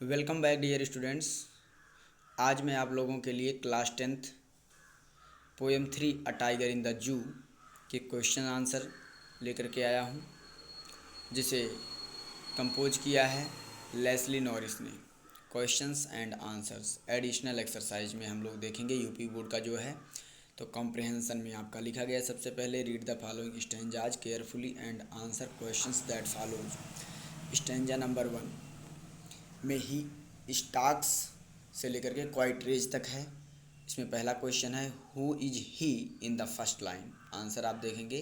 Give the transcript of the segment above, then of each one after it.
Welcome back dear students. आज मैं आप लोगों के लिए class 10th poem 3 a tiger in the जू के क्वेश्चन आंसर लेकर के आया हूँ, जिसे कंपोज किया है लेस्ली नॉरिस ने। Questions and answers additional exercise में हम लोग देखेंगे यूपी बोर्ड का जो है तो कॉम्प्रिहेंशन में आपका लिखा गया है। सबसे पहले read the following stanzas carefully and answer questions that follows. Stanza number 1 में ही स्टाक्स से लेकर के क्वाइट रेज तक है। इसमें पहला क्वेश्चन है who is he in the first line. Answer आप देखेंगे,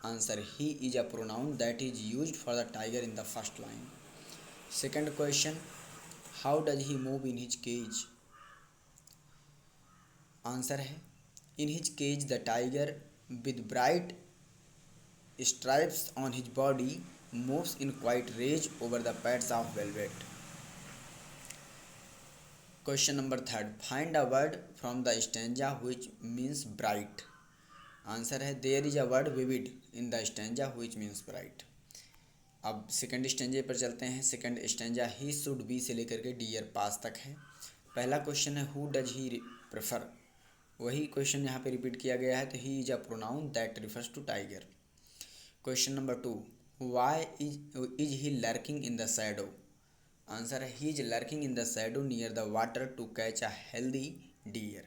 answer he is a pronoun that is used for the tiger in the first line. Second question, how does he move in his cage. Answer है in his cage the tiger with bright stripes on his body moves in quiet rage over the pads of velvet. Question number third, find a word from the stanza which means bright. Answer है there is a word vivid in the stanza which means bright. अब second स्टेंजे पर चलते हैं। Second stanza he should be से लेकर के dear पास तक है। पहला क्वेश्चन है हु डज ही प्रेफर। वही क्वेश्चन यहाँ पे रिपीट किया गया है, तो he is a pronoun that refers to tiger. Question number 2, why is he lurking in the shadow. Answer है he is lurking in the shadow near the water to catch a healthy deer.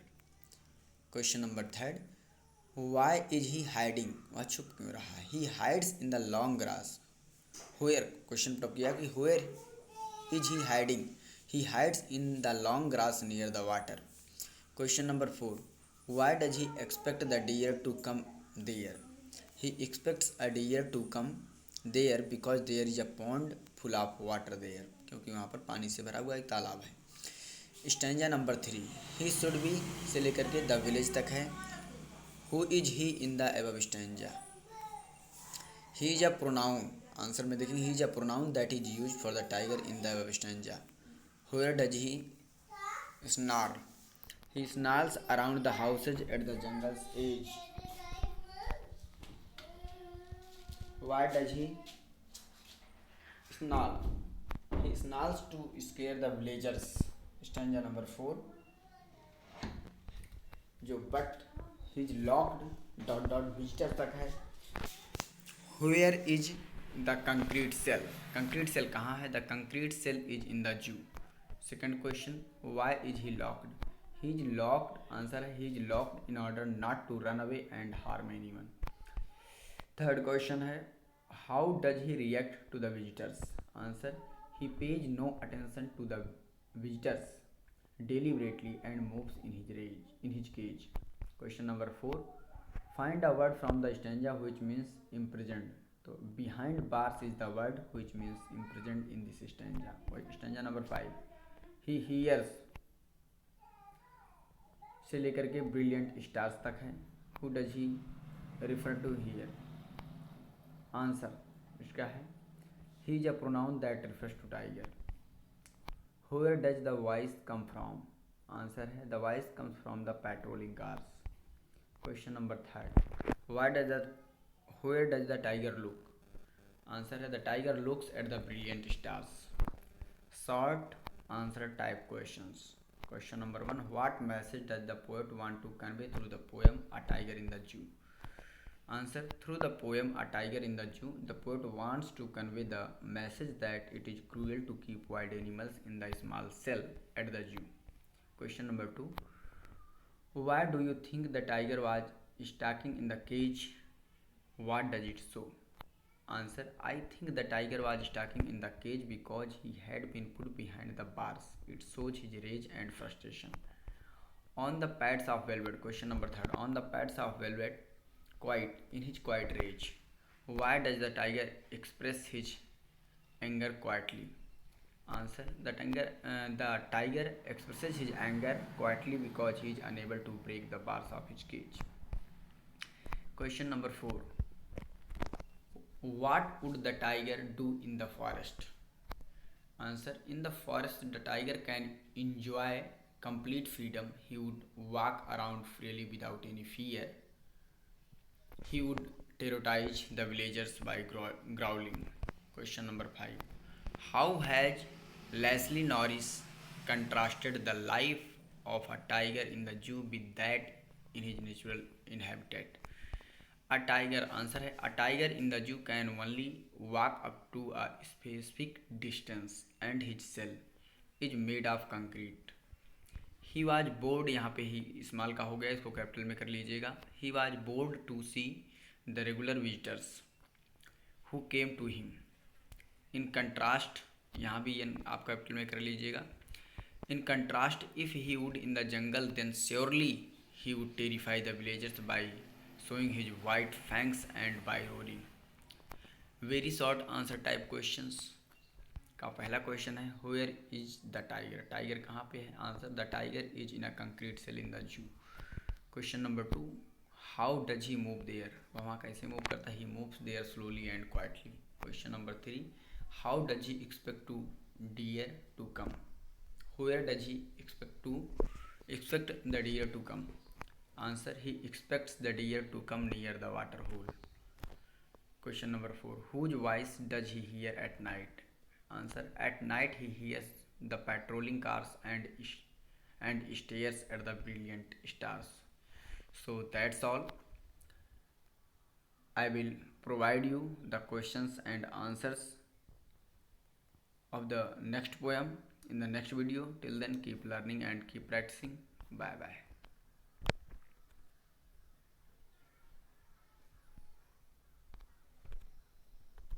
Question number third, why is he hiding. वह छुप क्यों रहा है। He hides in the long grass. होयर question put किया कि where is he hiding. He hides in the long grass near the water. Question number 4, why does he expect the deer to come there. He expects a deer to come there because there is a pond full of water there, क्योंकि वहाँ पर पानी से भरा हुआ एक तालाब है। Stanza number 3, he should be से लेकर के द विलेज तक है। Who is he in the above stanza. He is a pronoun. Answer में देखेंगे he is a pronoun that is use for the tiger in the above stanza. Where does he snarl. He snarls around the houses at the jungle's edge. Why does he snarl. He snarls to scare the villagers. स्टेंजा number 4 जो but he is locked dot dot visitor तक है। Where is the concrete cell. Concrete cell कहाँ है। The concrete cell is in the zoo. Second question, why is he locked. He is locked. Answer है he is locked in order not to run away and harm anyone. Third question है how does he react to the visitors. Answer he pays no attention to the visitors deliberately and moves in his cage. Question number 4, find a word from the stanza which means imprisoned. तो behind bars is the word which means imprisoned in this stanza. Stanza number 5, he hears से लेकर के brilliant stars तक है। who does he refer to here? Answer इसका है he is a pronoun that refers to tiger. Where does the voice come from? Answer है the voice comes from the patrolling cars. Question number 3, where does the tiger look? Answer है the tiger looks at the brilliant stars. Short answer type questions. Question number 1, what message does the poet want to convey through the poem A Tiger in the Zoo? Answer, through the poem A Tiger in the Zoo, the poet wants to convey the message that it is cruel to keep wild animals in the small cell at the zoo. Question number 2, why do you think the tiger was stalking in the cage? What does it show? Answer, I think the tiger was stalking in the cage because he had been put behind the bars. It shows his rage and frustration. On the pads of velvet. Question number 3, on the pads of velvet, quiet in his quiet rage. Why does the tiger express his anger quietly? Answer, the tiger expresses his anger quietly because he is unable to break the bars of his cage. Question number 4, what would the tiger do in the forest? Answer, in the forest the tiger can enjoy complete freedom. He would walk around freely without any fear. He would terrorize the villagers by growling. Question number 5, how has Leslie Norris contrasted the life of a tiger in the zoo with that in his natural habitat. A tiger answer है a tiger in the zoo can only walk up to a specific distance and his cell is made of concrete. He was bored, यहाँ पे ही इस्तेमाल का हो गया, इसको capital में कर लीजिएगा. He was bored to see the regular visitors who came to him. In contrast, यहाँ भी आप कैपिटल में कर लीजिएगा. In contrast, if he would in the jungle, then surely he would terrify the villagers by showing his white fangs and by roaring. Very short answer type questions का पहला question है where is the tiger. Tiger कहाँ पे है? Answer the tiger is in a concrete cell in the zoo. Question number 2, how does he move there. वहाँ कैसे move करता है? He moves there slowly and quietly. Question number 3, how does he expect to deer to come. Where does he expect the deer to come. Answer he expects the deer to come near the water hole. Question number 4, whose voice does he hear at night. Answer, at night he hears the patrolling cars and stares at the brilliant stars. So that's all. I will provide you the questions and answers of the next poem in the next video. Till then, keep learning and keep practicing. Bye bye.